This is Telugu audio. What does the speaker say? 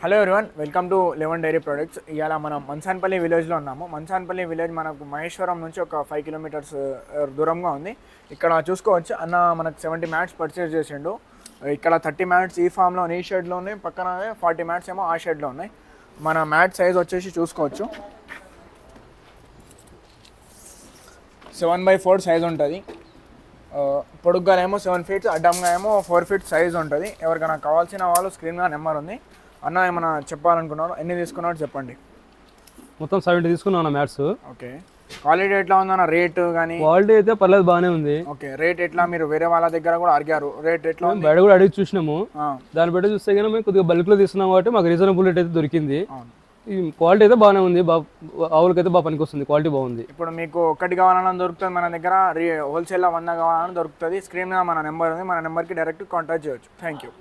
Hello everyone, welcome to eleven dairy products. ఇవాళ మనం మంచాన్పల్లి విలేజ్లో ఉన్నాము. మంచాన్పల్లి విలేజ్ మనకు మహేశ్వరం నుంచి ఒక 5 కిలోమీటర్స్ దూరంగా ఉంది. ఇక్కడ చూసుకోవచ్చు, అన్న మనకు 70 మ్యాట్స్ పర్చేస్ చేసిండు. ఇక్కడ 30 మ్యాట్స్ ఈ ఫామ్లో ఈ షెడ్లో ఉన్నాయి, పక్కన 40 మ్యాట్స్ ఏమో ఆ షెడ్లో ఉన్నాయి. మన మ్యాట్ సైజ్ వచ్చేసి చూసుకోవచ్చు 7x4 సైజ్ ఉంటుంది. పొడుగ్గా ఏమో 7 ఫీట్స్, అడ్డంగా ఏమో 4 ఫీట్స్ సైజ్ ఉంటుంది. ఎవరికైనా కావాల్సిన వాళ్ళు స్క్రీన్ మీద నెంబర్ ఉంది. అన్న ఏమైనా చెప్పాలనుకున్నారు, ఎన్ని తీసుకున్నారో చెప్పండి. మొత్తం 70 తీసుకున్నాం అన్న మ్యాట్స్. ఓకే, క్వాలిటీ ఎట్లా ఉందన్న? రేట్ కానీ క్వాలిటీ అయితే పర్లేదు, బాగానే ఉంది. ఓకే, రేట్ ఎట్లా? మీరు వేరే వాళ్ళ దగ్గర కూడా అడిగారు, రేట్ ఎట్లా? బయట కూడా అడిగి చూసినాము. దాన్ని బట్టి చూస్తే కానీ మేము కొద్దిగా బల్క్లో తీసుకున్నాం కాబట్టి మాకు రీజనబుల్ రేట్ అయితే దొరికింది. ఈ క్వాలిటీ అయితే బాగానే ఉంది, ఆవులకైతే బాగా పనికి వస్తుంది, క్వాలిటీ బాగుంది. ఇప్పుడు మీకు ఒకటి కావాలన్నా దొరుకుతుంది మన దగ్గర, హోల్సేల్లో 100 కావాలన్నా దొరుకుతుంది. స్క్రీన్ మీద మన నెంబర్ ఉంది, మన నెంబర్కి డైరెక్ట్ కాంటాక్ట్ చేయొచ్చు. Thank you.